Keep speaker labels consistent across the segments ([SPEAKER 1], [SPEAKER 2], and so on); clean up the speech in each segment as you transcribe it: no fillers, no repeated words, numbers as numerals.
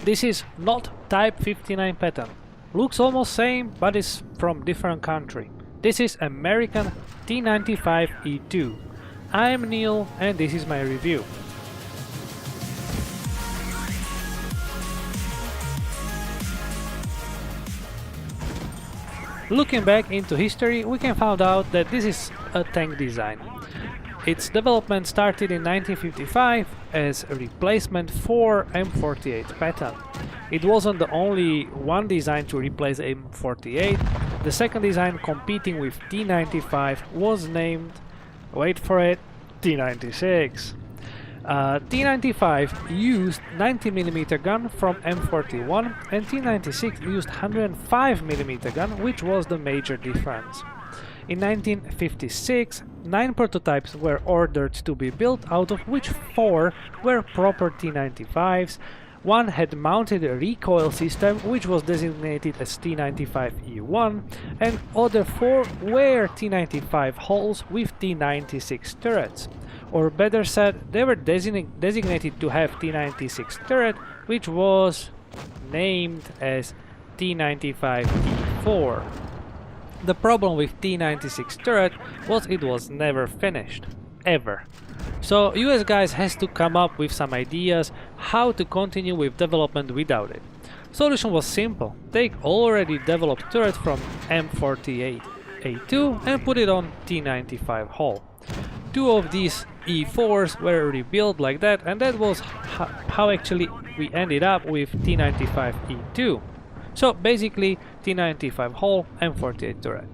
[SPEAKER 1] This is not Type 59 Patton. Looks almost same, but is from different country. This is American T95E2. I'm Neil and this is my review. Looking back into history, we can find out that this is a tank design. Its development started in 1955 as a replacement for M48 Patton. It wasn't the only one design to replace M48. The second design competing with T95 was named, wait for it, T96. T95 used 90mm gun from M41 and T96 used 105mm gun, which was the major difference. In 1956, 9 prototypes were ordered to be built, out of which 4 were proper T95s. One had mounted a recoil system, which was designated as T95E1, and other 4 were T95 hulls with T96 turrets. Or better said, they were designated to have T96 turret, which was named as T95E4. The problem with T96 turret was it was never finished. Ever. So US guys has to come up with some ideas how to continue with development without it. Solution was simple. Take already developed turret from M48A2 and put it on T95 hull. 2 of these E4s were rebuilt like that, and that was how actually we ended up with T95E2. So basically T95 hull, M48 turret.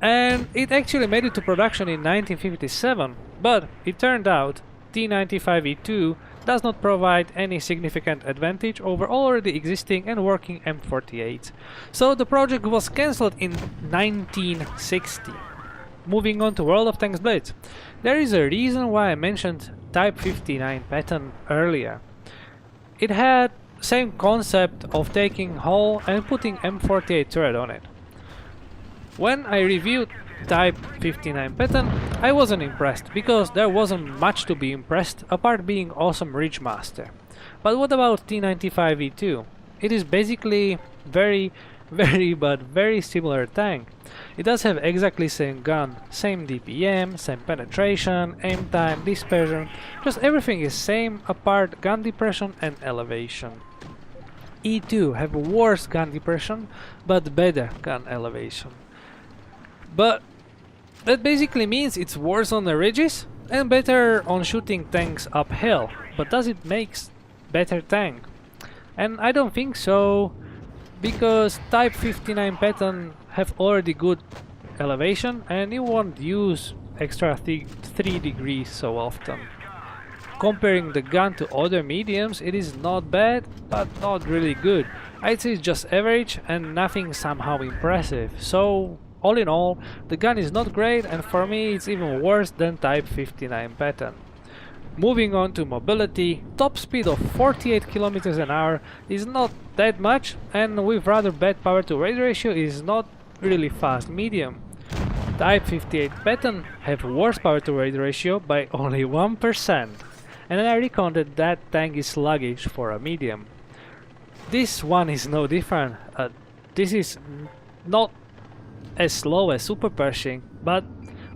[SPEAKER 1] And it actually made it to production in 1957, but it turned out T95E2 does not provide any significant advantage over already existing and working M48s. So the project was cancelled in 1960. Moving on to World of Tanks Blitz. There is a reason why I mentioned Type 59 Patton earlier. It had same concept of taking hull and putting M48 turret on it. When I reviewed Type 59 Patton, I wasn't impressed, because there wasn't much to be impressed apart being awesome Ridgemaster. But what about T95E2? It is basically very similar tank. It does have exactly same gun, same DPM, same penetration, aim time, dispersion, just everything is same apart gun depression and elevation. E2 have worse gun depression but better gun elevation. But that basically means it's worse on the ridges and better on shooting tanks uphill. But does it make better tank? And I don't think so, because Type 59 Patton have already good elevation and you won't use extra 3 degrees so often. Comparing the gun to other mediums, it is not bad, but not really good. I'd say it's just average and nothing somehow impressive. So all in all, the gun is not great, and for me it's even worse than Type 59 Patton. Moving on to mobility, top speed of 48 km an hour is not that much, and with rather bad power to weight ratio is not really fast medium. Type 58 Patton have worse power to weight ratio by only 1%, and I reckon that that tank is sluggish for a medium. This one is no different. This is not as slow as Super Pershing, but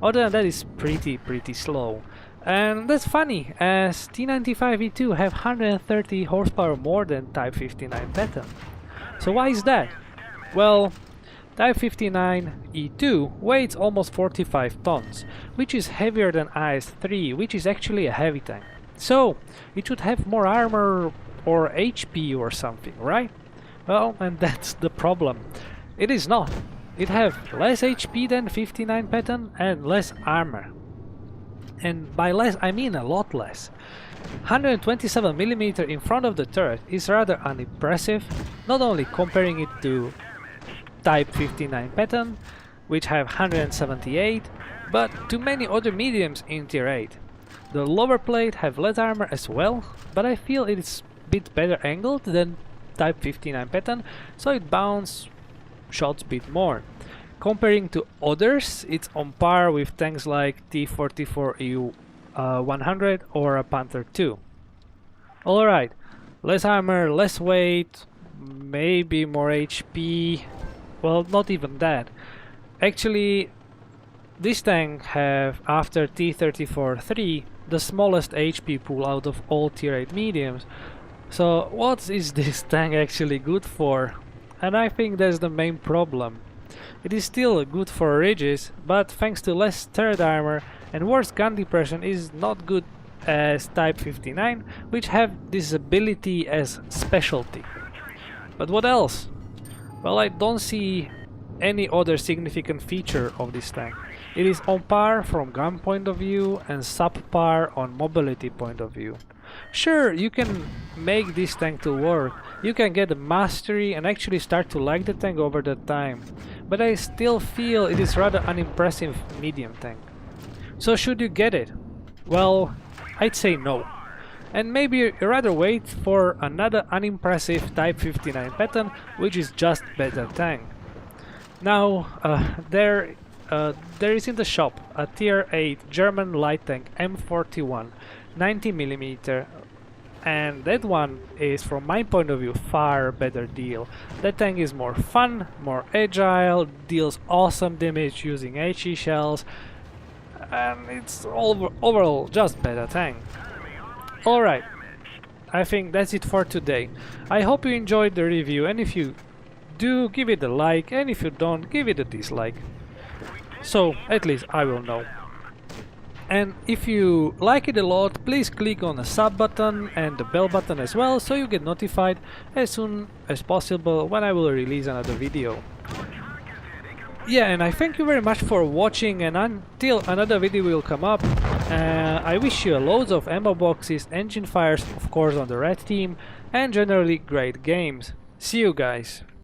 [SPEAKER 1] other than that is pretty slow. And that's funny, as T95E2 have 130 horsepower more than Type 59 Patton. So why is that? Well, Type 59E2 weighs almost 45 tons, which is heavier than IS-3, which is actually a heavy tank. So it should have more armor or HP or something, right? Well, and that's the problem. It is not. It have less HP than 59 Patton and less armor. And by less I mean a lot less. 127mm in front of the turret is rather unimpressive, not only comparing it to Type 59 Patton, which have 178, but to many other mediums in tier 8. The lower plate have less armor as well, but I feel it is a bit better angled than Type 59 Patton, so it bounces shots a bit more. Comparing to others, it's on par with tanks like T94E100 or a Panther II. Alright, Less armor, less weight, maybe more HP. Well, not even that. Actually, this tank have, after T94E2, the smallest HP pool out of all tier 8 mediums. So what is this tank actually good for? And I think that's the main problem. It is still good for ridges, but thanks to less third armor and worse gun depression is not good as Type 59, which have this ability as specialty. But what else? Well, I don't see any other significant feature of this tank. It is on par from gun point of view and subpar on mobility point of view. Sure, you can make this tank to work, you can get a mastery and actually start to like the tank over the time, but I still feel it is rather unimpressive medium tank. So should you get it? Well, I'd say no. And maybe you rather wait for another unimpressive Type 59 Patton, which is just better tank. Now, there is in the shop a tier 8 German light tank M41 90mm, and that one is, from my point of view, far better deal. That tank is more fun, more agile, deals awesome damage using HE shells, and it's overall just better tank. Alright, I think that's it for today. I hope you enjoyed the review, and if you do, give it a like, and if you don't, give it a dislike. So at least I will know. And if you like it a lot, please click on the sub button and the bell button as well, so you get notified as soon as possible when I will release another video. Yeah, and I thank you very much for watching, and until another video will come up, I wish you loads of ammo boxes, engine fires of course on the red team, and generally great games. See you guys!